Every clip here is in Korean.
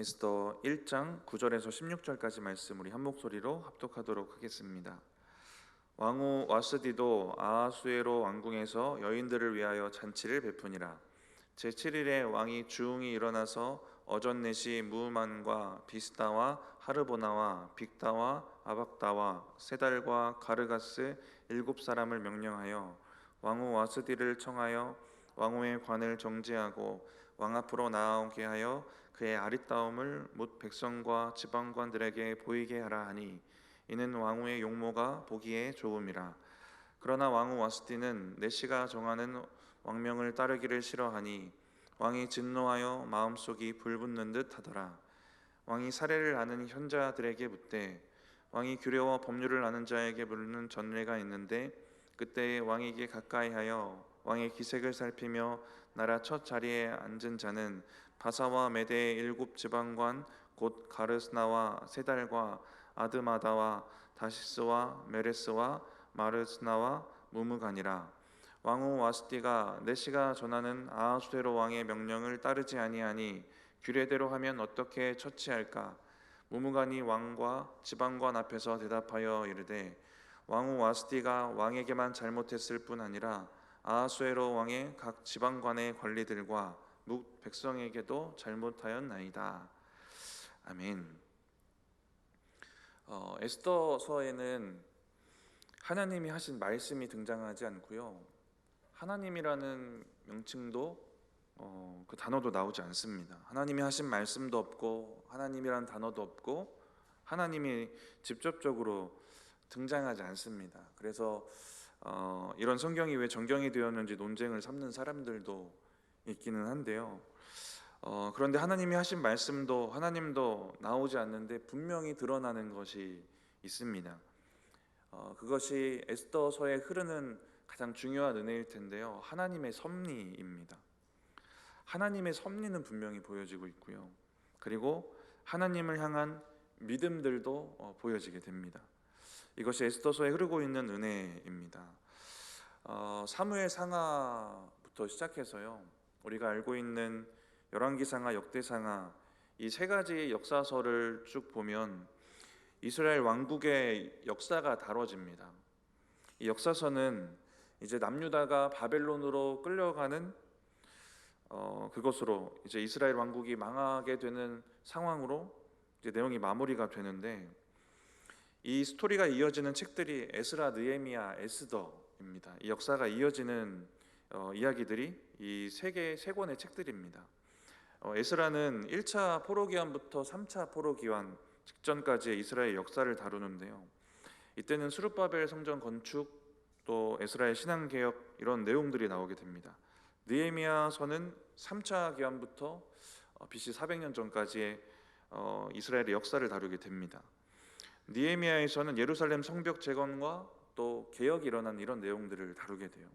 에스더 1장 9절에서 16절까지 말씀 우리 한 목소리로 합독하도록 하겠습니다. 왕후 와스디도 아하수에로 왕궁에서 여인들을 위하여 잔치를 베푸니라. 제7일에 왕이 주웅이 일어나서 어전넷이 무만과 비스다와 하르보나와 빅다와 아박다와 세달과 가르가스 7사람을 명령하여 왕후 와스디를 청하여 왕후의 관을 정지하고 왕 앞으로 나아오게 하여 그의 아리따움을 못 백성과 지방관들에게 보이게 하라 하니 이는 왕후의 용모가 보기에 좋음이라. 그러나 왕후 와스디는 내시가 정하는 왕명을 따르기를 싫어하니 왕이 진노하여 마음속이 불붙는 듯 하더라. 왕이 사례를 아는 현자들에게 묻되 왕이 규례와 법률을 아는 자에게 물는 전례가 있는데 그때에 왕에게 가까이하여 왕의 기색을 살피며 나라 첫 자리에 앉은 자는 바사와 메대의 7지방관 곧 가르스나와 세달과 아드마다와 다시스와 메레스와 마르스나와 무무간이라. 왕후 와스디가 내시가 전하는 아하수에로 왕의 명령을 따르지 아니하니 규례대로 하면 어떻게 처치할까? 무무간이 왕과 지방관 앞에서 대답하여 이르되 왕후 와스디가 왕에게만 잘못했을 뿐 아니라 아하수에로 왕의 각 지방관의 관리들과 묵 백성에게도 잘못하였나이다. 아멘. 에스더서에는 하나님이 하신 말씀이 등장하지 않고요, 하나님이라는 명칭도 그 단어도 나오지 않습니다. 하나님이 하신 말씀도 없고 하나님이라는 단어도 없고 하나님이 직접적으로 등장하지 않습니다. 그래서 이런 성경이 왜 정경이 되었는지 논쟁을 삼는 사람들도 있기는 한데요. 그런데 하나님이 하신 말씀도 하나님도 나오지 않는데 분명히 드러나는 것이 있습니다. 그것이 에스더서에 흐르는 가장 중요한 은혜일 텐데요, 하나님의 섭리입니다. 하나님의 섭리는 분명히 보여지고 있고요, 그리고 하나님을 향한 믿음들도 보여지게 됩니다. 이것이 에스더서에 흐르고 있는 은혜입니다. 사무엘 상하부터 시작해서요, 우리가 알고 있는 열왕기상하, 역대상하 이 세 가지 역사서를 쭉 보면 이스라엘 왕국의 역사가 다뤄집니다. 이 역사서는 이제 남유다가 바벨론으로 끌려가는 그것으로 이제 이스라엘 왕국이 망하게 되는 상황으로 이제 내용이 마무리가 되는데, 이 스토리가 이어지는 책들이 에스라, 느헤미야, 에스더입니다. 이 역사가 이어지는 이야기들이 이 세 권의 책들입니다. 에스라는 1차 포로기환부터 3차 포로기환 직전까지의 이스라엘 역사를 다루는데요, 이때는 스룹바벨 성전 건축, 또 에스라의 신앙개혁 이런 내용들이 나오게 됩니다. 느헤미야서는 3차 기환부터 BC 400년 전까지의 이스라엘의 역사를 다루게 됩니다. 느헤미야에서는 예루살렘 성벽 재건과 또 개혁이 일어난 이런 내용들을 다루게 돼요.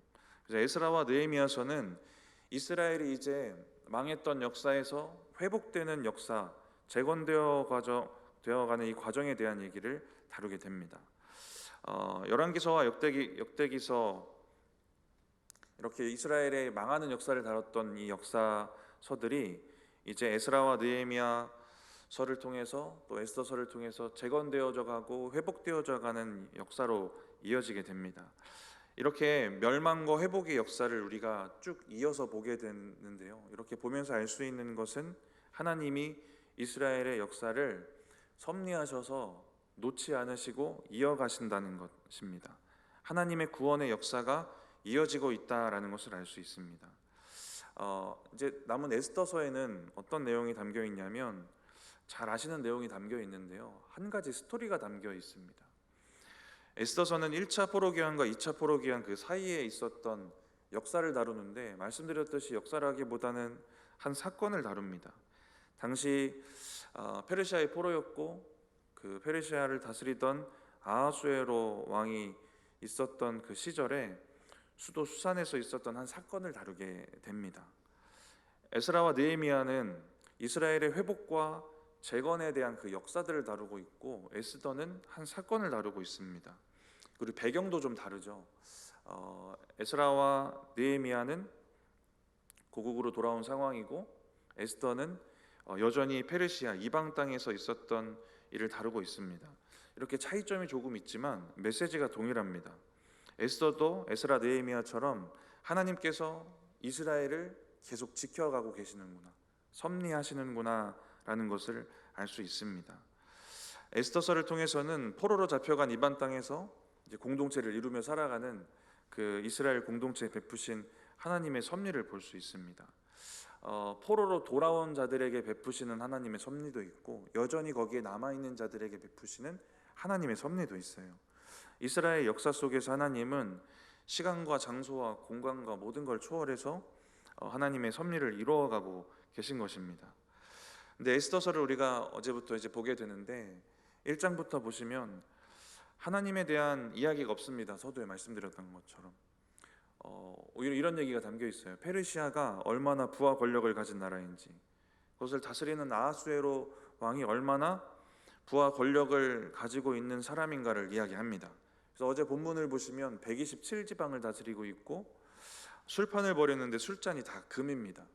그래서 에스라와 느헤미야서는 이스라엘이 이제 망했던 역사에서 회복되는 역사, 재건되어가는 이 과정에 대한 얘기를 다루게 됩니다. 열왕기서와 역대기서 이렇게 이스라엘의 망하는 역사를 다뤘던 이 역사서들이 이제 에스라와 느헤미야서를 통해서 또 에스더서를 통해서 재건되어져 가고 회복되어져 가는 역사로 이어지게 됩니다. 이렇게 멸망과 회복의 역사를 우리가 쭉 이어서 보게 되는데요, 이렇게 보면서 알 수 있는 것은 하나님이 이스라엘의 역사를 섭리하셔서 놓지 않으시고 이어가신다는 것입니다. 하나님의 구원의 역사가 이어지고 있다라는 것을 알 수 있습니다. 이제 남은 에스더서에는 어떤 내용이 담겨 있냐면, 잘 아시는 내용이 담겨 있는데요, 한 가지 스토리가 담겨 있습니다. 에스더서는 1차 포로기환과 2차 포로기환 그 사이에 있었던 역사를 다루는데, 말씀드렸듯이 역사라기보다는 한 사건을 다룹니다. 당시 페르시아의 포로였고 그 페르시아를 다스리던 아하수에로 왕이 있었던 그 시절에 수도 수산에서 있었던 한 사건을 다루게 됩니다. 에스라와 느헤미야는 이스라엘의 회복과 재건에 대한 그 역사들을 다루고 있고, 에스더는 한 사건을 다루고 있습니다. 그리고 배경도 좀 다르죠. 에스라와 느헤미야는 고국으로 돌아온 상황이고, 에스더는 여전히 페르시아 이방 땅에서 있었던 일을 다루고 있습니다. 이렇게 차이점이 조금 있지만 메시지가 동일합니다. 에스더도 에스라 느헤미야처럼 하나님께서 이스라엘을 계속 지켜가고 계시는구나, 섭리하시는구나라는 것을 알 수 있습니다. 에스더서를 통해서는 포로로 잡혀간 이방 땅에서 이제 공동체를 이루며 살아가는 그 이스라엘 공동체에 베푸신 하나님의 섭리를 볼 수 있습니다. 포로로 돌아온 자들에게 베푸시는 하나님의 섭리도 있고, 여전히 거기에 남아있는 자들에게 베푸시는 하나님의 섭리도 있어요. 이스라엘 역사 속에서 하나님은 시간과 장소와 공간과 모든 걸 초월해서 하나님의 섭리를 이루어가고 계신 것입니다. 근데 에스더서를 우리가 어제부터 이제 보게 되는데 1장부터 보시면 하나님에 대한 이야기가 없습니다. 서두에 말씀드렸던 것처럼 오히려 이런 얘기가 담겨 있어요. 페르시아가 얼마나 부와 권력을 가진 나라인지, 그것을 다스리는 아하수에로 왕이 얼마나 부와 권력을 가지고 있는 사람인가를 이야기합니다. 그래서 어제 본문을 보시면 127지방을 다스리고 있고 술판을 벌였는데 술잔이 다 금입니다.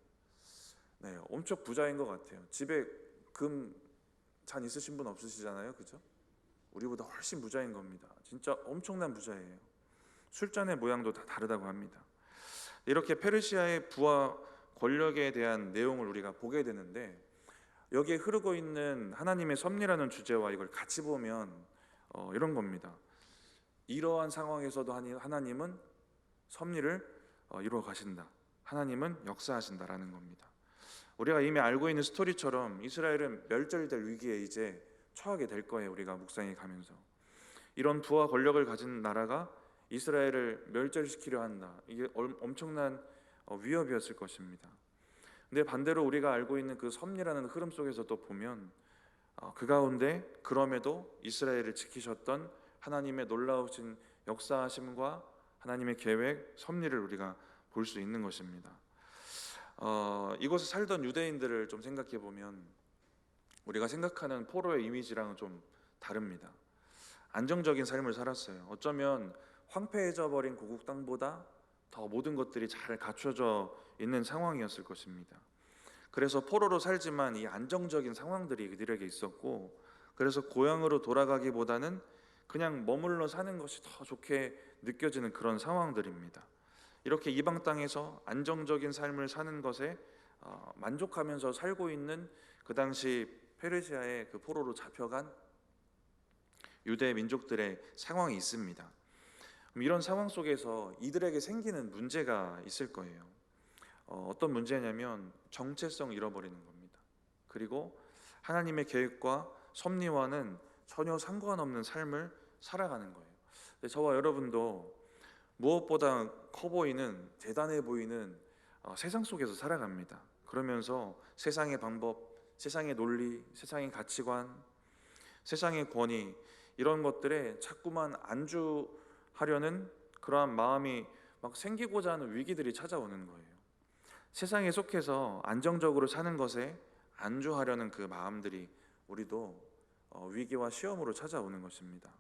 네, 엄청 부자인 것 같아요. 집에 금 잔 있으신 분 없으시잖아요, 그죠? 우리보다 훨씬 부자인 겁니다. 진짜 엄청난 부자예요. 술잔의 모양도 다 다르다고 합니다. 이렇게 페르시아의 부와 권력에 대한 내용을 우리가 보게 되는데, 여기에 흐르고 있는 하나님의 섭리라는 주제와 이걸 같이 보면 이런 겁니다. 이러한 상황에서도 하나님은 섭리를 이루어 가신다, 하나님은 역사하신다라는 겁니다. 우리가 이미 알고 있는 스토리처럼 이스라엘은 멸절될 위기에 이제 처하게 될 거예요. 우리가 묵상해 가면서 이런 부와 권력을 가진 나라가 이스라엘을 멸절시키려 한다, 이게 엄청난 위협이었을 것입니다. 근데 반대로 우리가 알고 있는 그 섭리라는 흐름 속에서 또 보면 그 가운데 그럼에도 이스라엘을 지키셨던 하나님의 놀라우신 역사하심과 하나님의 계획, 섭리를 우리가 볼 수 있는 것입니다. 이곳에 살던 유대인들을 좀 생각해 보면 우리가 생각하는 포로의 이미지랑은 좀 다릅니다. 안정적인 삶을 살았어요. 어쩌면 황폐해져 버린 고국 땅보다 더 모든 것들이 잘 갖춰져 있는 상황이었을 것입니다. 그래서 포로로 살지만 이 안정적인 상황들이 그들에게 있었고, 그래서 고향으로 돌아가기보다는 그냥 머물러 사는 것이 더 좋게 느껴지는 그런 상황들입니다. 이렇게 이방 땅에서 안정적인 삶을 사는 것에 만족하면서 살고 있는 그 당시 페르시아의 그 포로로 잡혀간 유대 민족들의 상황이 있습니다. 이런 상황 속에서 이들에게 생기는 문제가 있을 거예요. 어떤 문제냐면 정체성 잃어버리는 겁니다. 그리고 하나님의 계획과 섭리와는 전혀 상관없는 삶을 살아가는 거예요. 저와 여러분도 무엇보다 커 보이는, 대단해 보이는 세상 속에서 살아갑니다. 그러면서 세상의 방법, 세상의 논리, 세상의 가치관, 세상의 권위, 이런 것들에 자꾸만 안주하려는 그러한 마음이 막 생기고자 하는 위기들이 찾아오는 거예요. 세상에 속해서 안정적으로 사는 것에 안주하려는 그 마음들이 우리도 위기와 시험으로 찾아오는 것입니다.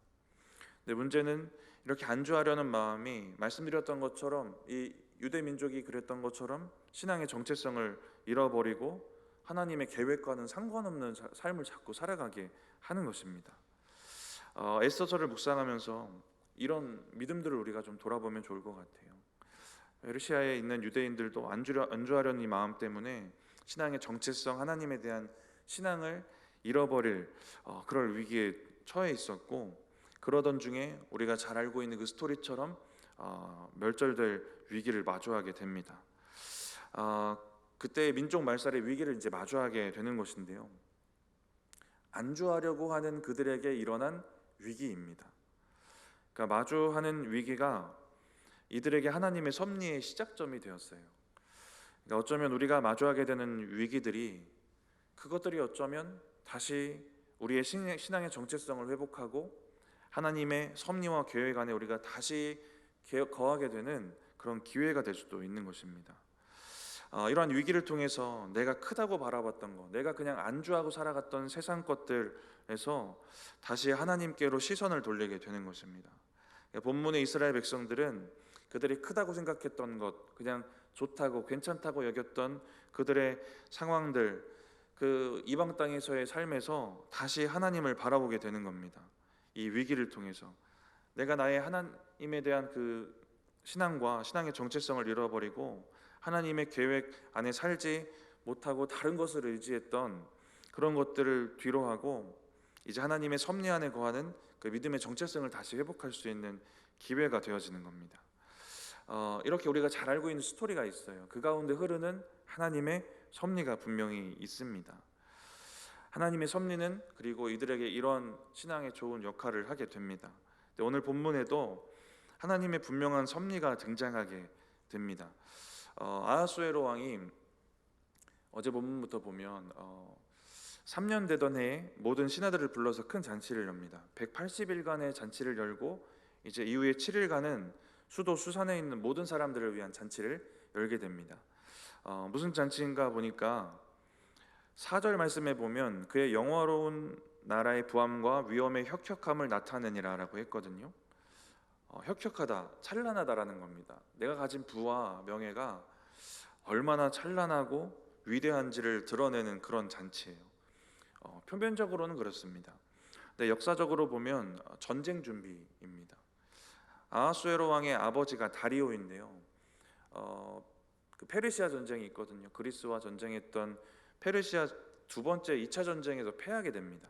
근데 문제는 이렇게 안주하려는 마음이 말씀드렸던 것처럼, 이 유대 민족이 그랬던 것처럼 신앙의 정체성을 잃어버리고 하나님의 계획과는 상관없는 삶을 자꾸 살아가게 하는 것입니다. 에스더서를 묵상하면서 이런 믿음들을 우리가 좀 돌아보면 좋을 것 같아요. 페르시아에 있는 유대인들도 안주하려는 이 마음 때문에 신앙의 정체성, 하나님에 대한 신앙을 잃어버릴 그럴 위기에 처해 있었고, 그러던 중에 우리가 잘 알고 있는 그 스토리처럼 멸절될 위기를 마주하게 됩니다. 그때 민족 말살의 위기를 이제 마주하게 되는 것인데요. 안주하려고 하는 그들에게 일어난 위기입니다. 그러니까 마주하는 위기가 이들에게 하나님의 섭리의 시작점이 되었어요. 그러니까 어쩌면 우리가 마주하게 되는 위기들이, 그것들이 어쩌면 다시 우리의 신앙의 정체성을 회복하고 하나님의 섭리와 계획 안에 우리가 다시 거하게 되는 그런 기회가 될 수도 있는 것입니다. 이러한 위기를 통해서 내가 크다고 바라봤던 것, 내가 그냥 안주하고 살아갔던 세상 것들에서 다시 하나님께로 시선을 돌리게 되는 것입니다. 본문의 이스라엘 백성들은 그들이 크다고 생각했던 것, 그냥 좋다고 괜찮다고 여겼던 그들의 상황들, 그 이방 땅에서의 삶에서 다시 하나님을 바라보게 되는 겁니다. 이 위기를 통해서 내가 나의 하나님에 대한 그 신앙과 신앙의 정체성을 잃어버리고 하나님의 계획 안에 살지 못하고 다른 것을 의지했던 그런 것들을 뒤로하고 이제 하나님의 섭리 안에 거하는 그 믿음의 정체성을 다시 회복할 수 있는 기회가 되어지는 겁니다. 이렇게 우리가 잘 알고 있는 스토리가 있어요. 그 가운데 흐르는 하나님의 섭리가 분명히 있습니다. 하나님의 섭리는 그리고 이들에게 이런 신앙에 좋은 역할을 하게 됩니다. 오늘 본문에도 하나님의 분명한 섭리가 등장하게 됩니다. 아하수에로 왕이 어제 본문부터 보면 3년 되던 해에 모든 신하들을 불러서 큰 잔치를 엽니다. 180일간의 잔치를 열고 이제 이후에 7일간은 수도 수산에 있는 모든 사람들을 위한 잔치를 열게 됩니다. 무슨 잔치인가 보니까 4절 말씀에 보면 그의 영화로운 나라의 부함과 위엄의 혁혁함을 나타내니라라고 했거든요. 혁혁하다, 찬란하다라는 겁니다. 내가 가진 부와 명예가 얼마나 찬란하고 위대한지를 드러내는 그런 잔치예요. 표면적으로는 그렇습니다. 근데 역사적으로 보면 전쟁 준비입니다. 아하수에로 왕의 아버지가 다리오인데요. 그 페르시아 전쟁이 있거든요. 그리스와 전쟁했던 페르시아 두 번째 2차 전쟁에서 패하게 됩니다.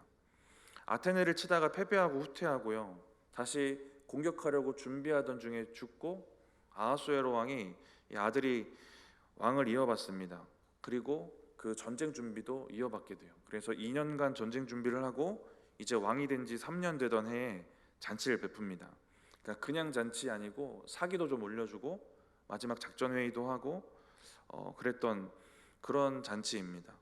아테네를 치다가 패배하고 후퇴하고요. 다시 공격하려고 준비하던 중에 죽고 아하수에로 왕이 이 아들이 왕을 이어받습니다. 그리고 그 전쟁 준비도 이어받게 돼요. 그래서 2년간 전쟁 준비를 하고 이제 왕이 된 지 3년 되던 해에 잔치를 베풉니다. 그러니까 그냥 잔치 아니고 사기도 좀 올려주고 마지막 작전 회의도 하고 그랬던 그런 잔치입니다.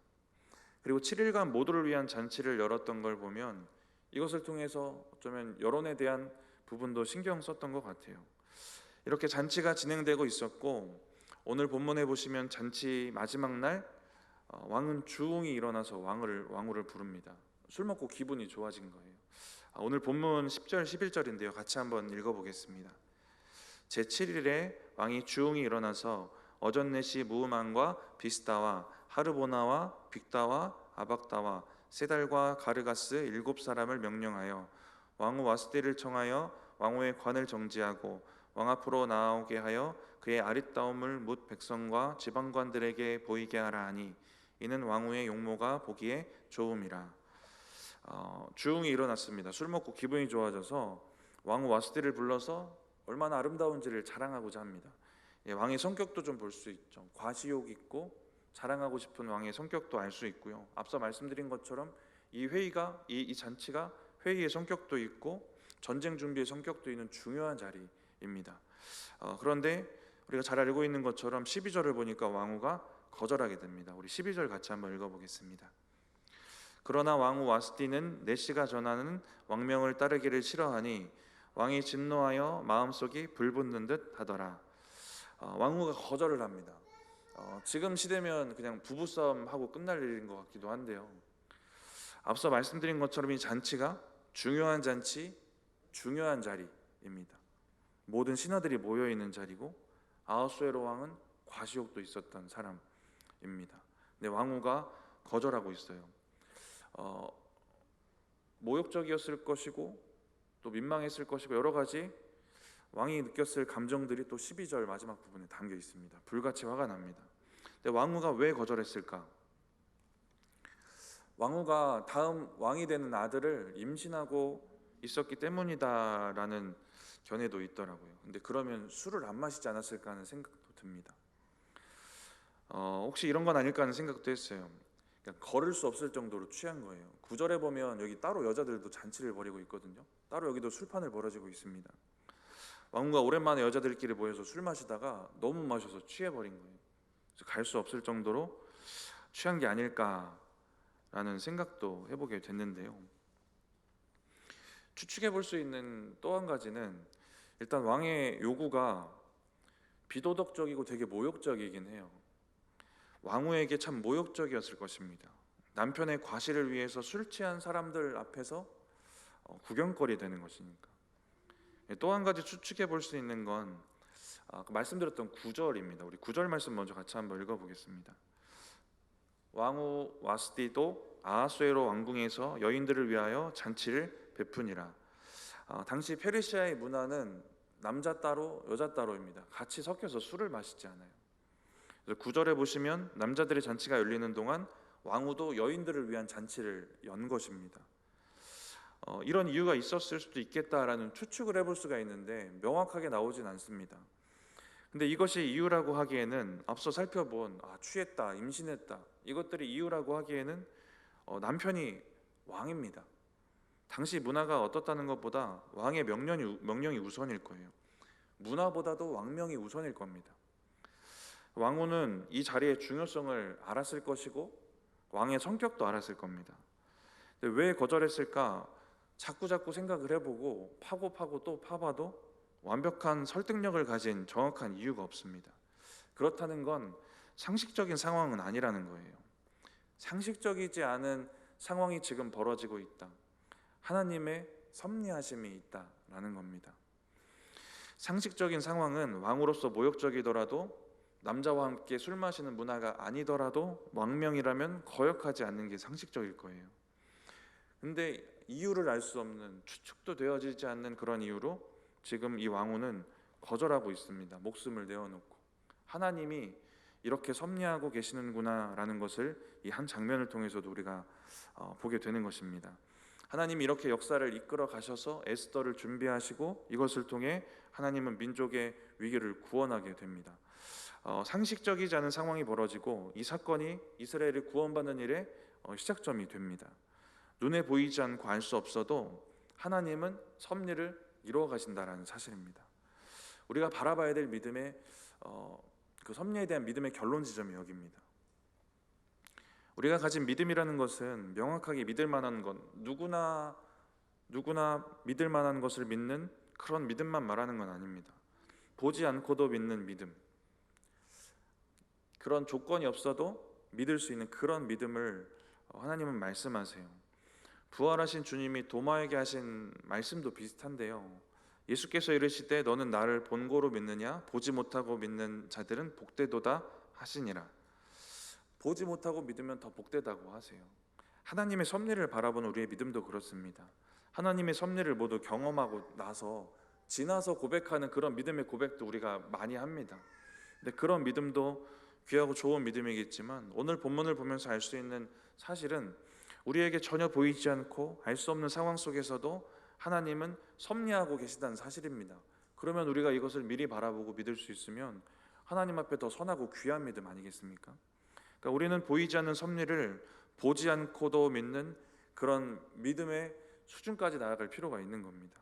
그리고 7일간 모두를 위한 잔치를 열었던 걸 보면 이것을 통해서 어쩌면 여론에 대한 부분도 신경 썼던 것 같아요. 이렇게 잔치가 진행되고 있었고 오늘 본문에 보시면 잔치 마지막 날 왕은 주웅이 일어나서 왕후를 부릅니다. 술 먹고 기분이 좋아진 거예요. 오늘 본문 10절 11절인데요. 같이 한번 읽어보겠습니다. 제7일에 왕이 주웅이 일어나서 어전넷이 무음안과 비스다와 하르보나와 빅다와 아박다와 세달과 가르가스 7사람을 명령하여 왕후 와스디를 청하여 왕후의 관을 정지하고 왕 앞으로 나오게 하여 그의 아리따움을 뭇 백성과 지방관들에게 보이게 하라 하니 이는 왕후의 용모가 보기에 좋음이라. 주웅이 일어났습니다. 술 먹고 기분이 좋아져서 왕후 와스디를 불러서 얼마나 아름다운지를 자랑하고자 합니다. 왕의 성격도 좀 볼 수 있죠. 과시욕 있고 자랑하고 싶은 왕의 성격도 알 수 있고요. 앞서 말씀드린 것처럼 이 회의가 이 잔치가 회의의 성격도 있고 전쟁 준비의 성격도 있는 중요한 자리입니다. 그런데 우리가 잘 알고 있는 것처럼 12절을 보니까 왕후가 거절하게 됩니다. 우리 12절 같이 한번 읽어보겠습니다. 그러나 왕후 와스디는 내시가 전하는 왕명을 따르기를 싫어하니 왕이 진노하여 마음속이 불붙는 듯 하더라. 왕후가 거절을 합니다. 지금 시대면 그냥 부부싸움하고 끝날 일인 것 같기도 한데요. 앞서 말씀드린 것처럼 이 잔치가 중요한 잔치, 중요한 자리입니다. 모든 신하들이 모여있는 자리고 아하수에로 왕은 과시욕도 있었던 사람입니다. 근데 왕후가 거절하고 있어요. 모욕적이었을 것이고 또 민망했을 것이고 여러 가지 왕이 느꼈을 감정들이 또 12절 마지막 부분에 담겨 있습니다. 불같이 화가 납니다. 근데 왕후가 왜 거절했을까? 왕후가 다음 왕이 되는 아들을 임신하고 있었기 때문이다라는 견해도 있더라고요. 근데 그러면 술을 안 마시지 않았을까 하는 생각도 듭니다. 혹시 이런 건 아닐까 하는 생각도 했어요. 그러니까 걸을 수 없을 정도로 취한 거예요. 9절에 보면 여기 따로 여자들도 잔치를 벌이고 있거든요. 따로 여기도 술판을 벌어지고 있습니다. 왕후가 오랜만에 여자들끼리 모여서 술 마시다가 너무 마셔서 취해버린 거예요. 그래서 갈 수 없을 정도로 취한 게 아닐까라는 생각도 해보게 됐는데요. 추측해 볼 수 있는 또 한 가지는 일단 왕의 요구가 비도덕적이고 되게 모욕적이긴 해요. 왕후에게 참 모욕적이었을 것입니다. 남편의 과시를 위해서 술 취한 사람들 앞에서 구경거리 되는 것이니까. 또 한 가지 추측해 볼 수 있는 건 말씀드렸던 9절입니다. 우리 9절 말씀 먼저 같이 한번 읽어보겠습니다. 왕후 와스디도 아하수에로 왕궁에서 여인들을 위하여 잔치를 베푸니라. 당시 페르시아의 문화는 남자 따로 여자 따로입니다. 같이 섞여서 술을 마시지 않아요. 그래서 9절에 보시면 남자들의 잔치가 열리는 동안 왕후도 여인들을 위한 잔치를 연 것입니다. 이런 이유가 있었을 수도 있겠다라는 추측을 해볼 수가 있는데 명확하게 나오진 않습니다. 근데 이것이 이유라고 하기에는 앞서 살펴본 취했다, 임신했다 이것들이 이유라고 하기에는 남편이 왕입니다. 당시 문화가 어떻다는 것보다 왕의 명령이 우선일 거예요. 문화보다도 왕명이 우선일 겁니다. 왕후는 이 자리의 중요성을 알았을 것이고 왕의 성격도 알았을 겁니다. 왜 거절했을까? 자꾸 생각을 해보고 파고 또 파봐도 완벽한 설득력을 가진 정확한 이유가 없습니다. 그렇다는 건 상식적인 상황은 아니라는 거예요. 상식적이지 않은 상황이 지금 벌어지고 있다. 하나님의 섭리하심이 있다라는 겁니다. 상식적인 상황은 왕으로서 모욕적이더라도 남자와 함께 술 마시는 문화가 아니더라도 왕명이라면 거역하지 않는 게 상식적일 거예요. 근데 이유를 알 수 없는, 추측도 되어지지 않는 그런 이유로 지금 이 왕후는 거절하고 있습니다. 목숨을 내어놓고. 하나님이 이렇게 섭리하고 계시는구나라는 것을 이 한 장면을 통해서도 우리가 보게 되는 것입니다. 하나님이 이렇게 역사를 이끌어 가셔서 에스더를 준비하시고 이것을 통해 하나님은 민족의 위기를 구원하게 됩니다. 상식적이지 않은 상황이 벌어지고 이 사건이 이스라엘을 구원받는 일의 시작점이 됩니다. 눈에 보이지 않고 알 수 없어도 하나님은 섭리를 이루어 가신다라는 사실입니다. 우리가 바라봐야 될 믿음의 그 섭리에 대한 믿음의 결론 지점이 여기입니다. 우리가 가진 믿음이라는 것은 명확하게 믿을 만한 것, 누구나 믿을 만한 것을 믿는 그런 믿음만 말하는 건 아닙니다. 보지 않고도 믿는 믿음, 그런 조건이 없어도 믿을 수 있는 그런 믿음을 하나님은 말씀하세요. 부활하신 주님이 도마에게 하신 말씀도 비슷한데요. 예수께서 이르시되 너는 나를 본고로 믿느냐? 보지 못하고 믿는 자들은 복되도다 하시니라. 보지 못하고 믿으면 더 복되다고 하세요. 하나님의 섭리를 바라보는 우리의 믿음도 그렇습니다. 하나님의 섭리를 모두 경험하고 나서 지나서 고백하는 그런 믿음의 고백도 우리가 많이 합니다. 근데 그런 믿음도 귀하고 좋은 믿음이겠지만 오늘 본문을 보면서 알 수 있는 사실은 우리에게 전혀 보이지 않고 알 수 없는 상황 속에서도 하나님은 섭리하고 계시다는 사실입니다. 그러면 우리가 이것을 미리 바라보고 믿을 수 있으면 하나님 앞에 더 선하고 귀한 믿음 아니겠습니까? 그러니까 우리는 보이지 않는 섭리를 보지 않고도 믿는 그런 믿음의 수준까지 나아갈 필요가 있는 겁니다.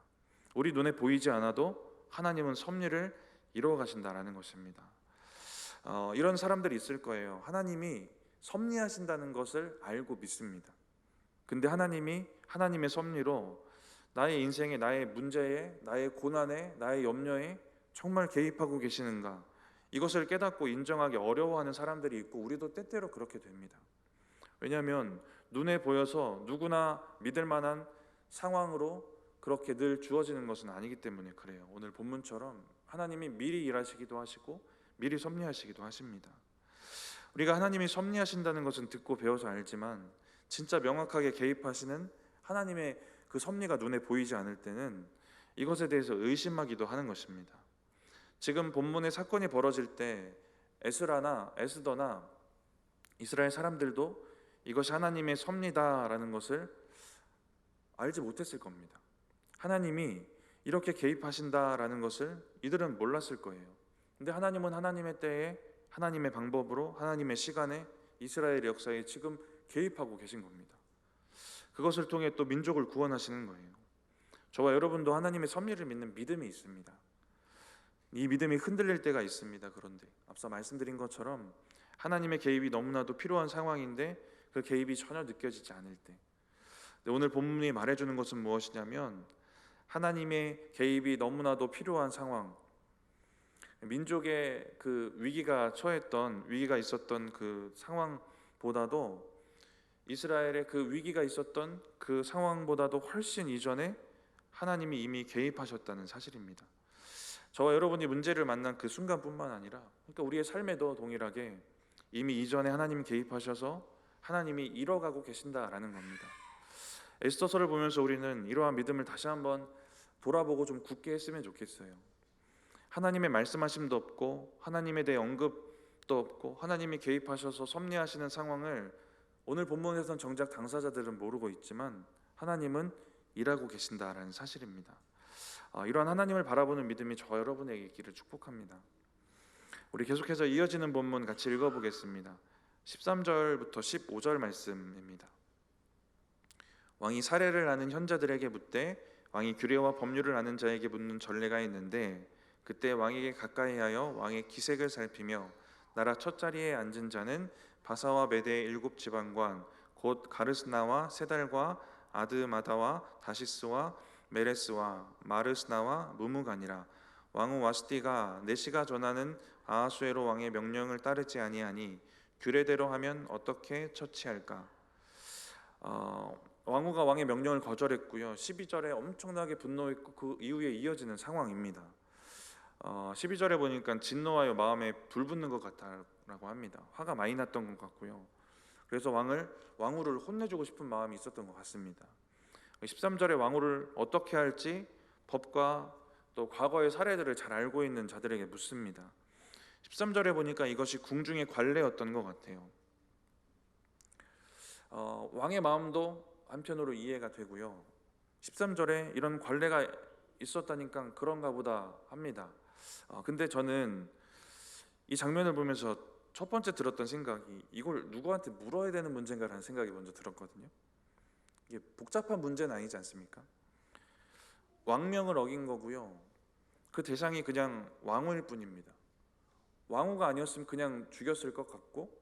우리 눈에 보이지 않아도 하나님은 섭리를 이루어 가신다라는 것입니다. 이런 사람들이 있을 거예요. 하나님이 섭리하신다는 것을 알고 믿습니다. 근데 하나님이 하나님의 섭리로 나의 인생에, 나의 문제에, 나의 고난에, 나의 염려에 정말 개입하고 계시는가, 이것을 깨닫고 인정하기 어려워하는 사람들이 있고 우리도 때때로 그렇게 됩니다. 왜냐하면 눈에 보여서 누구나 믿을 만한 상황으로 그렇게 늘 주어지는 것은 아니기 때문에 그래요. 오늘 본문처럼 하나님이 미리 일하시기도 하시고 미리 섭리하시기도 하십니다. 우리가 하나님이 섭리하신다는 것은 듣고 배워서 알지만 진짜 명확하게 개입하시는 하나님의 그 섭리가 눈에 보이지 않을 때는 이것에 대해서 의심하기도 하는 것입니다. 지금 본문의 사건이 벌어질 때 에스더나 이스라엘 사람들도 이것이 하나님의 섭리다라는 것을 알지 못했을 겁니다. 하나님이 이렇게 개입하신다라는 것을 이들은 몰랐을 거예요. 근데 하나님은 하나님의 때에 하나님의 방법으로 하나님의 시간에 이스라엘 역사에 지금 개입하고 계신 겁니다. 그것을 통해 또 민족을 구원하시는 거예요. 저와 여러분도 하나님의 섭리를 믿는 믿음이 있습니다. 이 믿음이 흔들릴 때가 있습니다. 그런데 앞서 말씀드린 것처럼 하나님의 개입이 너무나도 필요한 상황인데 그 개입이 전혀 느껴지지 않을 때, 오늘 본문이 말해주는 것은 무엇이냐면 하나님의 개입이 너무나도 필요한 상황, 민족의 그 위기가 있었던 그 상황보다도 이스라엘의 그 위기가 있었던 그 상황보다도 훨씬 이전에 하나님이 이미 개입하셨다는 사실입니다. 저와 여러분이 문제를 만난 그 순간뿐만 아니라 그러니까 우리의 삶에도 동일하게 이미 이전에 하나님 개입하셔서 하나님이 이뤄가고 계신다라는 겁니다. 에스더서를 보면서 우리는 이러한 믿음을 다시 한번 돌아보고 좀 굳게 했으면 좋겠어요. 하나님의 말씀하심도 없고 하나님에 대해 언급도 없고 하나님이 개입하셔서 섭리하시는 상황을 오늘 본문에서는 정작 당사자들은 모르고 있지만 하나님은 일하고 계신다라는 사실입니다. 이러한 하나님을 바라보는 믿음이 저 여러분에게 있기를 축복합니다. 우리 계속해서 이어지는 본문 같이 읽어보겠습니다. 13절부터 15절 말씀입니다. 왕이 사례를 아는 현자들에게 묻되 왕이 규례와 법률을 아는 자에게 묻는 전례가 있는데 그때 왕에게 가까이하여 왕의 기색을 살피며 나라 첫 자리에 앉은 자는 바사와 메대의 7 지방관 곧 가르스나와 세달과 아드마다와 다시스와 메레스와 마르스나와 무무가니라. 왕후 와스디가 내시가 전하는 아하수에로 왕의 명령을 따르지 아니하니 규례대로 하면 어떻게 처치할까? 왕후가 왕의 명령을 거절했고요. 12절에 엄청나게 분노했고 그 이후에 이어지는 상황입니다. 12절에 보니까 진노하여 마음에 불 붙는 것 같다라고 합니다. 화가 많이 났던 것 같고요. 그래서 왕후를 혼내주고 싶은 마음이 있었던 것 같습니다. 13절에 왕후를 어떻게 할지 법과 또 과거의 사례들을 잘 알고 있는 자들에게 묻습니다. 13절에 보니까 이것이 궁중의 관례였던 것 같아요. 왕의 마음도 한편으로 이해가 되고요. 13절에 이런 관례가 있었다니까 그런가 보다 합니다. 근데 저는 이 장면을 보면서 첫 번째 들었던 생각이 이걸 누구한테 물어야 되는 문제인가라는 생각이 먼저 들었거든요. 이게 복잡한 문제는 아니지 않습니까? 왕명을 어긴 거고요. 그 대상이 그냥 왕후일 뿐입니다. 왕후가 아니었으면 그냥 죽였을 것 같고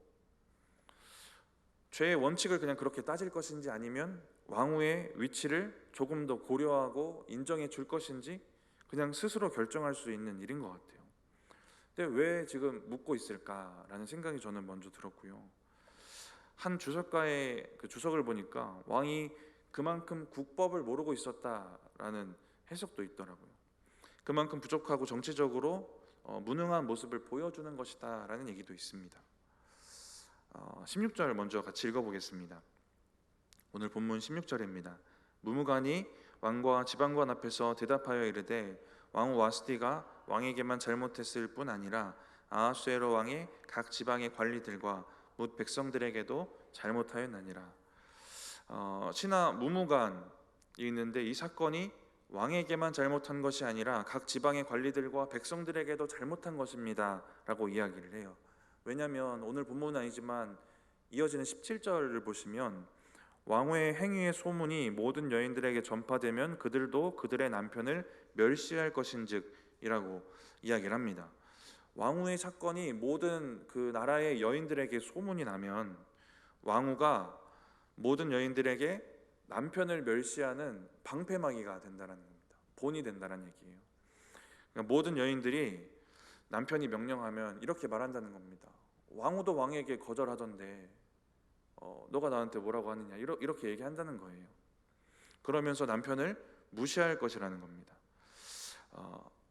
죄의 원칙을 그냥 그렇게 따질 것인지 아니면 왕후의 위치를 조금 더 고려하고 인정해 줄 것인지 그냥 스스로 결정할 수 있는 일인 것 같아요. 근데 왜 지금 묻고 있을까라는 생각이 저는 먼저 들었고요. 한 주석가의 그 주석을 보니까 왕이 그만큼 국법을 모르고 있었다라는 해석도 있더라고요. 그만큼 부족하고 정치적으로 무능한 모습을 보여주는 것이다라는 얘기도 있습니다. 16절 먼저 같이 읽어보겠습니다. 오늘 본문 16절입니다. 무무간이 왕과 지방관 앞에서 대답하여 이르되 왕후 와스디가 왕에게만 잘못했을 뿐 아니라 아하수에로 왕의 각 지방의 관리들과 뭇 백성들에게도 잘못하였나니라. 신하 무무간이 있는데 이 사건이 왕에게만 잘못한 것이 아니라 각 지방의 관리들과 백성들에게도 잘못한 것입니다 라고 이야기를 해요. 왜냐하면 오늘 본문은 아니지만 이어지는 17절을 보시면 왕후의 행위의 소문이 모든 여인들에게 전파되면 그들도 그들의 남편을 멸시할 것인즉이라고 이야기를 합니다. 왕후의 사건이 모든 그 나라의 여인들에게 소문이 나면 왕후가 모든 여인들에게 남편을 멸시하는 방패막이가 된다는 겁니다. 본이 된다는 얘기예요. 그러니까 모든 여인들이 남편이 명령하면 이렇게 말한다는 겁니다. 왕후도 왕에게 거절하던데 너가 나한테 뭐라고 하느냐 이렇게 얘기한다는 거예요. 그러면서 남편을 무시할 것이라는 겁니다.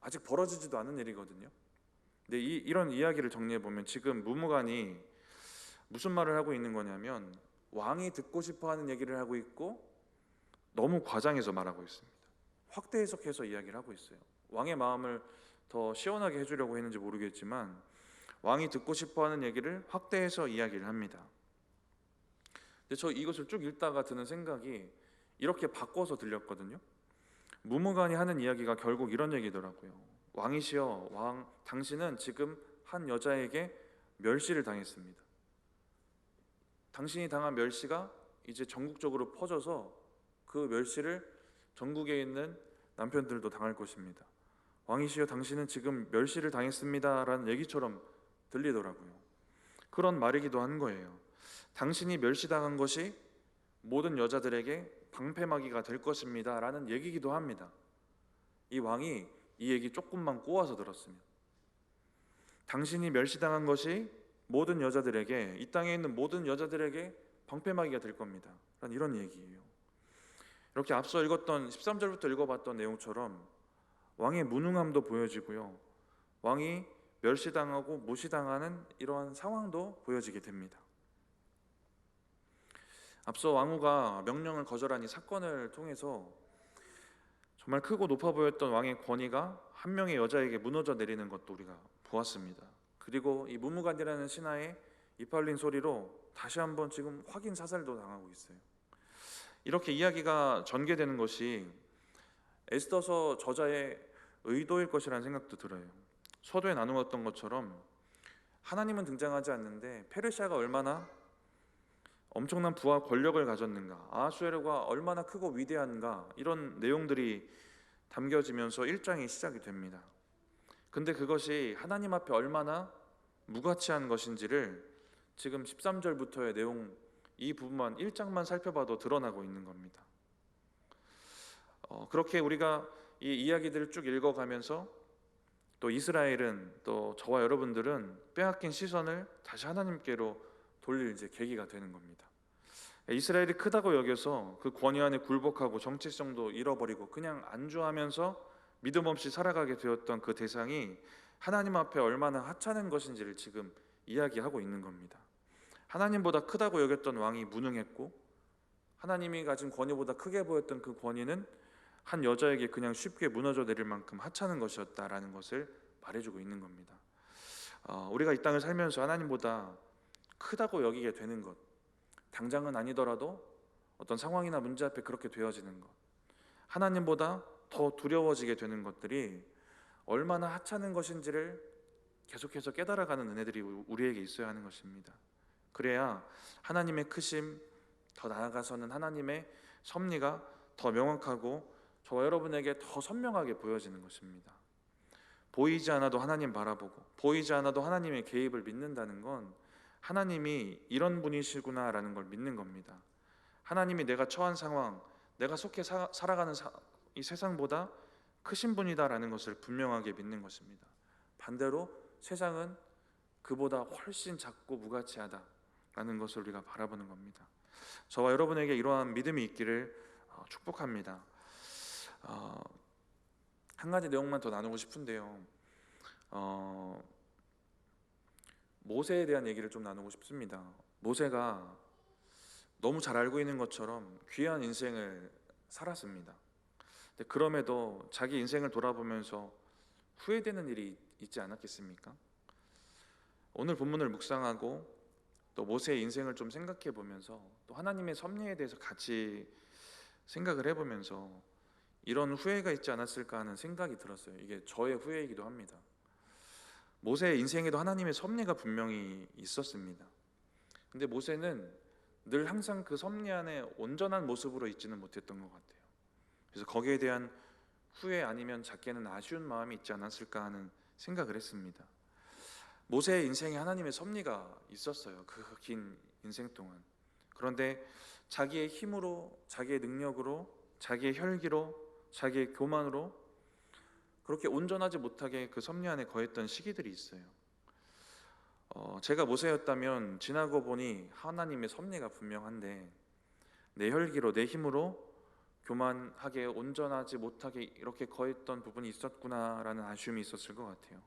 아직 벌어지지도 않은 일이거든요. 근데 이런 이야기를 정리해 보면 지금 무무간이 무슨 말을 하고 있는 거냐면 왕이 듣고 싶어하는 얘기를 하고 있고 너무 과장해서 말하고 있습니다. 확대 해석해서 이야기를 하고 있어요. 왕의 마음을 더 시원하게 해주려고 했는지 모르겠지만 왕이 듣고 싶어하는 얘기를 확대해서 이야기를 합니다. 근데 저 이것을 쭉 읽다가 드는 생각이 이렇게 바꿔서 들렸거든요. 무무간이 하는 이야기가 결국 이런 얘기더라고요. 왕이시여, 왕 당신은 지금 한 여자에게 멸시를 당했습니다. 당신이 당한 멸시가 이제 전국적으로 퍼져서 그 멸시를 전국에 있는 남편들도 당할 것입니다. 왕이시여, 당신은 지금 멸시를 당했습니다라는 얘기처럼 들리더라고요. 그런 말이기도 한 거예요. 당신이 멸시당한 것이 모든 여자들에게 방패막이가 될 것입니다 라는 얘기기도 합니다. 이 왕이 이 얘기 조금만 꼬아서 들었으면 당신이 멸시당한 것이 모든 여자들에게, 이 땅에 있는 모든 여자들에게 방패막이가 될 겁니다 라는 이런 얘기예요. 이렇게 앞서 읽었던 13절부터 읽어봤던 내용처럼 왕의 무능함도 보여지고요, 왕이 멸시당하고 무시당하는 이러한 상황도 보여지게 됩니다. 앞서 왕후가 명령을 거절한 이 사건을 통해서 정말 크고 높아 보였던 왕의 권위가 한 명의 여자에게 무너져 내리는 것도 우리가 보았습니다. 그리고 이 무무간디라는 신하의 이팔린 소리로 다시 한번 지금 확인 사살도 당하고 있어요. 이렇게 이야기가 전개되는 것이 에스더서 저자의 의도일 것이라는 생각도 들어요. 서두에 나누었던 것처럼 하나님은 등장하지 않는데 페르시아가 얼마나 엄청난 부와 권력을 가졌는가, 아하수에로가 얼마나 크고 위대한가, 이런 내용들이 담겨지면서 1장이 시작이 됩니다. 근데 그것이 하나님 앞에 얼마나 무가치한 것인지를 지금 13절부터의 내용 이 부분만 1장만 살펴봐도 드러나고 있는 겁니다. 그렇게 우리가 이 이야기들을 쭉 읽어가면서 또 이스라엘은, 또 저와 여러분들은 빼앗긴 시선을 다시 하나님께로 돌릴 이제 계기가 되는 겁니다. 이스라엘이 크다고 여겨서 그 권위 안에 굴복하고 정체성도 잃어버리고 그냥 안주하면서 믿음 없이 살아가게 되었던 그 대상이 하나님 앞에 얼마나 하찮은 것인지를 지금 이야기하고 있는 겁니다. 하나님보다 크다고 여겼던 왕이 무능했고, 하나님이 가진 권위보다 크게 보였던 그 권위는 한 여자에게 그냥 쉽게 무너져 내릴 만큼 하찮은 것이었다라는 것을 말해주고 있는 겁니다. 우리가 이 땅을 살면서 하나님보다 크다고 여기게 되는 것, 당장은 아니더라도 어떤 상황이나 문제 앞에 그렇게 되어지는 것, 하나님보다 더 두려워지게 되는 것들이 얼마나 하찮은 것인지를 계속해서 깨달아가는 은혜들이 우리에게 있어야 하는 것입니다. 그래야 하나님의 크심, 더 나아가서는 하나님의 섭리가 더 명확하고 저와 여러분에게 더 선명하게 보여지는 것입니다. 보이지 않아도 하나님 바라보고 보이지 않아도 하나님의 개입을 믿는다는 건 하나님이 이런 분이시구나라는 걸 믿는 겁니다. 하나님이 내가 처한 상황, 내가 속해 살아가는 이 세상보다 크신 분이다라는 것을 분명하게 믿는 것입니다. 반대로 세상은 그보다 훨씬 작고 무가치하다라는 것을 우리가 바라보는 겁니다. 저와 여러분에게 이러한 믿음이 있기를 축복합니다. 한 가지 내용만 더 나누고 싶은데요. 모세에 대한 얘기를 좀 나누고 싶습니다. 모세가 너무 잘 알고 있는 것처럼 귀한 인생을 살았습니다. 근데 그럼에도 자기 인생을 돌아보면서 후회되는 일이 있지 않았겠습니까? 오늘 본문을 묵상하고 또 모세의 인생을 좀 생각해 보면서 또 하나님의 섭리에 대해서 같이 생각을 해보면서 이런 후회가 있지 않았을까 하는 생각이 들었어요. 이게 저의 후회이기도 합니다. 모세의 인생에도 하나님의 섭리가 분명히 있었습니다. 근데 모세는 늘 항상 그 섭리 안에 온전한 모습으로 있지는 못했던 것 같아요. 그래서 거기에 대한 후회 아니면 작게는 아쉬운 마음이 있지 않았을까 하는 생각을 했습니다. 모세의 인생에 하나님의 섭리가 있었어요. 그 긴 인생 동안. 그런데 자기의 힘으로, 자기의 능력으로, 자기의 혈기로, 자기의 교만으로 그렇게 온전하지 못하게 그 섭리 안에 거했던 시기들이 있어요. 제가 모세였다면 지나고 보니 하나님의 섭리가 분명한데 내 혈기로, 내 힘으로 교만하게, 온전하지 못하게 이렇게 거했던 부분이 있었구나라는 아쉬움이 있었을 것 같아요.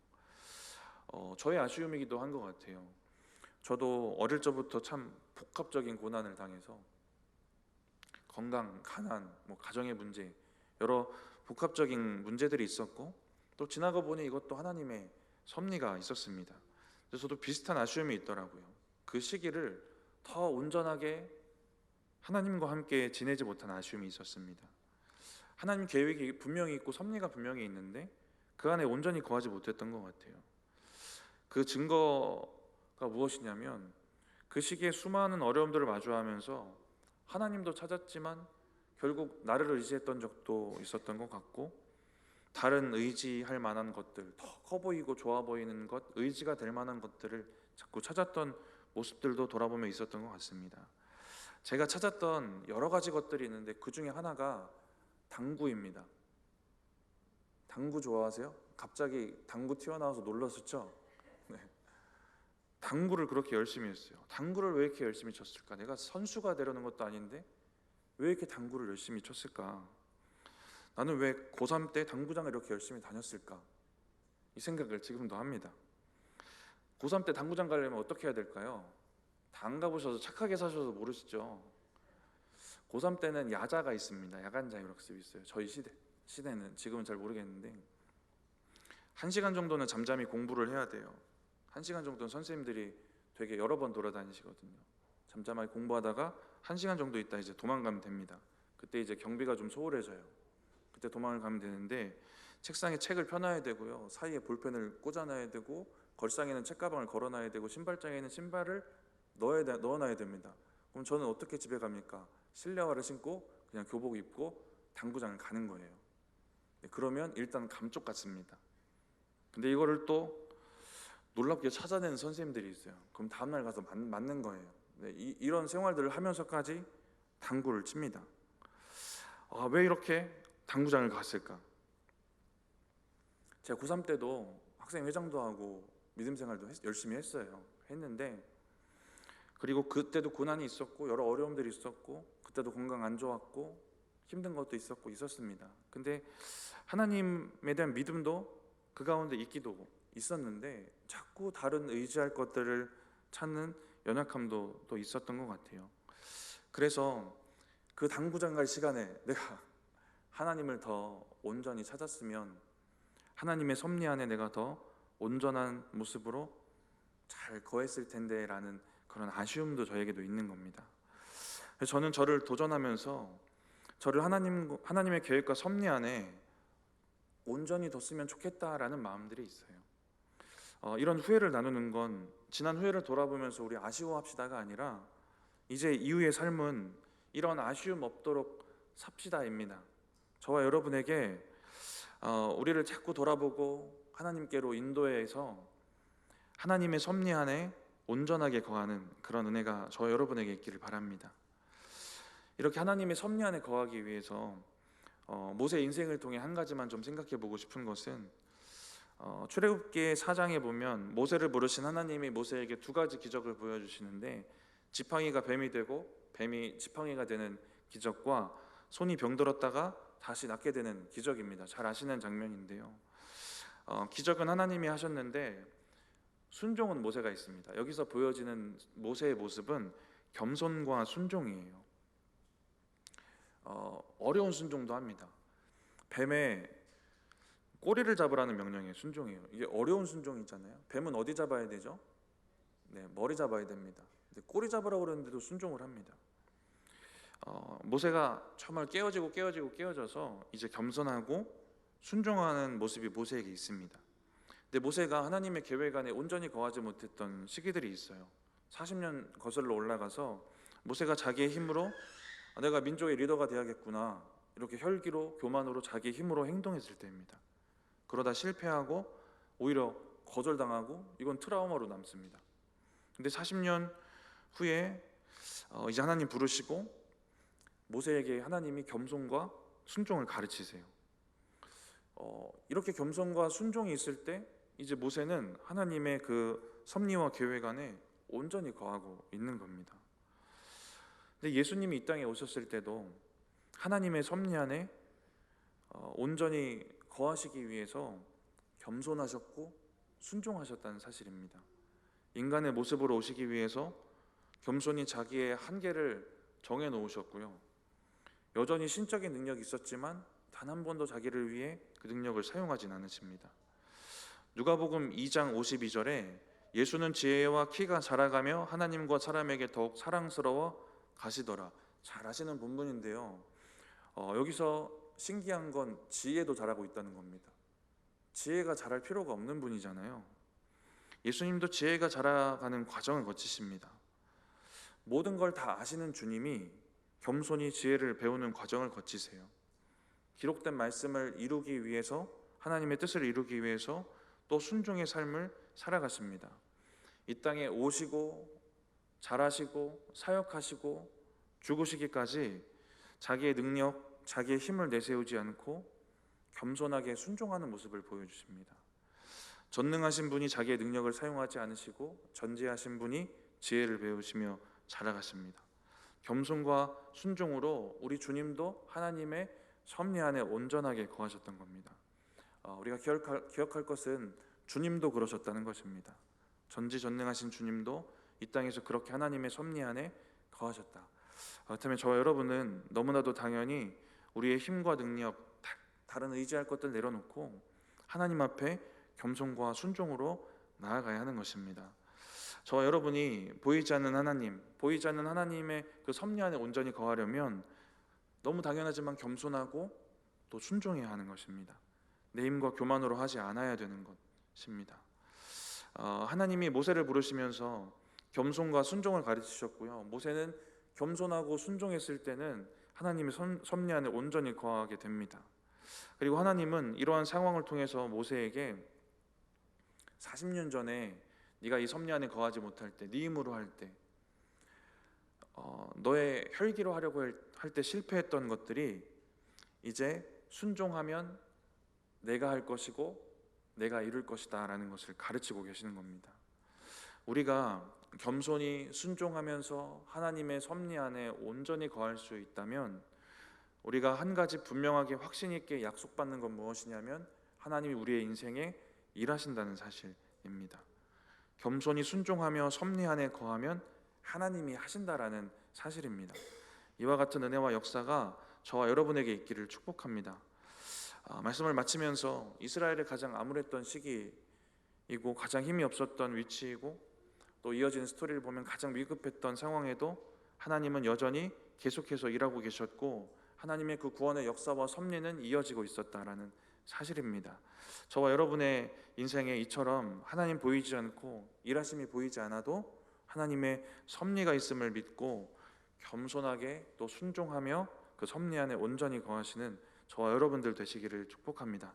저의 아쉬움이기도 한 것 같아요. 저도 어릴 적부터 참 복합적인 고난을 당해서 건강, 가난, 가정의 문제, 여러 복합적인 문제들이 있었고 또 지나가 보니 이것도 하나님의 섭리가 있었습니다. 그래서 저도 비슷한 아쉬움이 있더라고요. 그 시기를 더 온전하게 하나님과 함께 지내지 못한 아쉬움이 있었습니다. 하나님 계획이 분명히 있고 섭리가 분명히 있는데 그 안에 온전히 거하지 못했던 것 같아요. 그 증거가 무엇이냐면 그 시기에 수많은 어려움들을 마주하면서 하나님도 찾았지만 결국 나를 의지했던 적도 있었던 것 같고 다른 의지할 만한 것들, 더 커 보이고 좋아 보이는 것, 의지가 될 만한 것들을 자꾸 찾았던 모습들도 돌아보면 있었던 것 같습니다. 제가 찾았던 여러 가지 것들이 있는데 그 중에 하나가 당구입니다. 당구 좋아하세요? 갑자기 당구 튀어나와서 놀랐었죠? 네. 당구를 그렇게 열심히 했어요. 당구를 왜 이렇게 열심히 쳤을까? 내가 선수가 되려는 것도 아닌데 왜 이렇게 당구를 열심히 쳤을까? 나는 왜 고3 때 당구장을 이렇게 열심히 다녔을까? 이 생각을 지금도 합니다. 고3 때 당구장 가려면 어떻게 해야 될까요? 다 안 가보셔서 착하게 사셔서 모르시죠? 고3 때는 야자가 있습니다. 야간 자율학습이 있어요. 저희 시대는 지금은 잘 모르겠는데 1시간 정도는 잠잠히 공부를 해야 돼요. 1시간 정도는 선생님들이 되게 여러 번 돌아다니시거든요. 잠잠하게 공부하다가 1시간 정도 있다 이제 도망가면 됩니다. 그때 이제 경비가 좀 소홀해져요. 그때 도망을 가면 되는데 책상에 책을 펴놔야 되고요. 사이에 볼펜을 꽂아놔야 되고 걸상에는 책가방을 걸어놔야 되고 신발장에는 신발을 넣어놔야 됩니다. 그럼 저는 어떻게 집에 갑니까? 실내화를 신고 그냥 교복 입고 당구장을 가는 거예요. 그러면 일단 감쪽 같습니다. 근데 이거를 또 놀랍게 찾아내는 선생님들이 있어요. 그럼 다음날 가서 맞는 거예요. 이런 생활들을 하면서까지 당구를 칩니다. 왜 이렇게 당구장을 갔을까? 제가 고3 때도 학생회장도 하고 믿음생활도 열심히 했는데 그리고 그때도 고난이 있었고 여러 어려움들이 있었고 그때도 건강 안 좋았고 힘든 것도 있었습니다. 근데 하나님에 대한 믿음도 그 가운데 있었는데 자꾸 다른 의지할 것들을 찾는 연약함도 또 있었던 것 같아요. 그래서 그 당구장 갈 시간에 내가 하나님을 더 온전히 찾았으면 하나님의 섭리 안에 내가 더 온전한 모습으로 잘 거했을 텐데 라는 그런 아쉬움도 저에게도 있는 겁니다. 그래서 저는 저를 도전하면서 저를 하나님의 계획과 섭리 안에 온전히 뒀으면 좋겠다라는 마음들이 있어요. 이런 후회를 나누는 건 지난 후회를 돌아보면서 우리 아쉬워합시다가 아니라 이제 이후의 삶은 이런 아쉬움 없도록 삽시다입니다. 저와 여러분에게 우리를 자꾸 돌아보고 하나님께로 인도해서 하나님의 섭리 안에 온전하게 거하는 그런 은혜가 저와 여러분에게 있기를 바랍니다. 이렇게 하나님의 섭리 안에 거하기 위해서 모세의 인생을 통해 한 가지만 좀 생각해 보고 싶은 것은 출애굽기 4장에 보면 모세를 부르신 하나님이 모세에게 두 가지 기적을 보여주시는데 지팡이가 뱀이 되고 뱀이 지팡이가 되는 기적과 손이 병들었다가 다시 낫게 되는 기적입니다. 잘 아시는 장면인데요. 기적은 하나님이 하셨는데 순종은 모세가 있습니다. 여기서 보여지는 모세의 모습은 겸손과 순종이에요. 어려운 순종도 합니다. 뱀의 꼬리를 잡으라는 명령에 순종해요. 이게 어려운 순종이잖아요. 뱀은 어디 잡아야 되죠? 머리 잡아야 됩니다. 근데 꼬리 잡으라고 그러는데도 순종을 합니다. 모세가 정말 깨어져서 이제 겸손하고 순종하는 모습이 모세에게 있습니다. 근데 모세가 하나님의 계획 안에 온전히 거하지 못했던 시기들이 있어요. 40년 거슬러 올라가서 모세가 자기의 힘으로 내가 민족의 리더가 돼야겠구나 이렇게 혈기로 교만으로 자기의 힘으로 행동했을 때입니다. 그러다 실패하고 오히려 거절당하고 이건 트라우마로 남습니다. 근데 40년 후에 이제 하나님 부르시고 모세에게 하나님이 겸손과 순종을 가르치세요. 이렇게 겸손과 순종이 있을 때 이제 모세는 하나님의 그 섭리와 계획 안에 온전히 거하고 있는 겁니다. 근데 예수님이 이 땅에 오셨을 때도 하나님의 섭리 안에 온전히 거하시기 위해서 겸손하셨고 순종하셨다는 사실입니다. 인간의 모습으로 오시기 위해서 겸손히 자기의 한계를 정해 놓으셨고요. 여전히 신적인 능력이 있었지만 단 한 번도 자기를 위해 그 능력을 사용하진 않으십니다. 누가복음 2장 52절에 예수는 지혜와 키가 자라가며 하나님과 사람에게 더욱 사랑스러워 가시더라. 잘 아시는 본문인데요. 여기서 신기한 건 지혜도 자라고 있다는 겁니다. 지혜가 자랄 필요가 없는 분이잖아요. 예수님도 지혜가 자라가는 과정을 거치십니다. 모든 걸 다 아시는 주님이 겸손히 지혜를 배우는 과정을 거치세요. 기록된 말씀을 이루기 위해서 하나님의 뜻을 이루기 위해서 또 순종의 삶을 살아가십니다. 이 땅에 오시고 자라시고 사역하시고 죽으시기까지 자기의 능력, 자기의 힘을 내세우지 않고 겸손하게 순종하는 모습을 보여주십니다. 전능하신 분이 자기의 능력을 사용하지 않으시고 전지하신 분이 지혜를 배우시며 자라가십니다. 겸손과 순종으로 우리 주님도 하나님의 섭리 안에 온전하게 거하셨던 겁니다. 우리가 기억할 것은 주님도 그러셨다는 것입니다. 전지전능하신 주님도 이 땅에서 그렇게 하나님의 섭리 안에 거하셨다. 그렇다면 저와 여러분은 너무나도 당연히 우리의 힘과 능력, 다른 의지할 것들 내려놓고 하나님 앞에 겸손과 순종으로 나아가야 하는 것입니다. 저와 여러분이 보이지 않는 하나님, 보이지 않는 하나님의 그 섭리 안에 온전히 거하려면 너무 당연하지만 겸손하고 또 순종해야 하는 것입니다. 내 힘과 교만으로 하지 않아야 되는 것입니다. 하나님이 모세를 부르시면서 겸손과 순종을 가르치셨고요. 모세는 겸손하고 순종했을 때는 하나님의 섭리 안에 온전히 거하게 됩니다. 그리고 하나님은 이러한 상황을 통해서 모세에게 40년 전에 네가 이 섭리 안에 거하지 못할 때, 네 힘으로 할 때, 너의 혈기로 하려고 할 때 실패했던 것들이 이제 순종하면 내가 할 것이고 내가 이룰 것이다 라는 것을 가르치고 계시는 겁니다. 우리가 겸손히 순종하면서 하나님의 섭리 안에 온전히 거할 수 있다면 우리가 한 가지 분명하게 확신 있게 약속받는 건 무엇이냐면 하나님이 우리의 인생에 일하신다는 사실입니다. 겸손히 순종하며 섭리 안에 거하면 하나님이 하신다라는 사실입니다. 이와 같은 은혜와 역사가 저와 여러분에게 있기를 축복합니다. 말씀을 마치면서 이스라엘의 가장 암울했던 시기이고 가장 힘이 없었던 위치이고 또 이어지는 스토리를 보면 가장 위급했던 상황에도 하나님은 여전히 계속해서 일하고 계셨고 하나님의 그 구원의 역사와 섭리는 이어지고 있었다라는 사실입니다. 저와 여러분의 인생에 이처럼 하나님 보이지 않고 일하심이 보이지 않아도 하나님의 섭리가 있음을 믿고 겸손하게 또 순종하며 그 섭리 안에 온전히 거하시는 저와 여러분들 되시기를 축복합니다.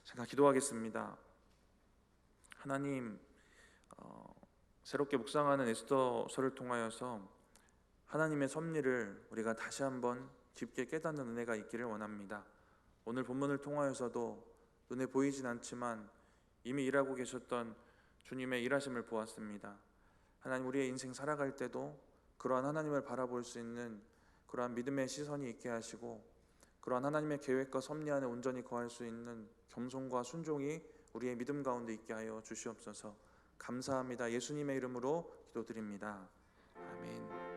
제가 기도하겠습니다. 하나님, 새롭게 묵상하는 에스더서를 통하여서 하나님의 섭리를 우리가 다시 한번 깊게 깨닫는 은혜가 있기를 원합니다. 오늘 본문을 통하여서도 눈에 보이진 않지만 이미 일하고 계셨던 주님의 일하심을 보았습니다. 하나님, 우리의 인생 살아갈 때도 그러한 하나님을 바라볼 수 있는 그러한 믿음의 시선이 있게 하시고 그러한 하나님의 계획과 섭리 안에 온전히 거할 수 있는 겸손과 순종이 우리의 믿음 가운데 있게 하여 주시옵소서. 감사합니다. 예수님의 이름으로 기도드립니다. 아멘.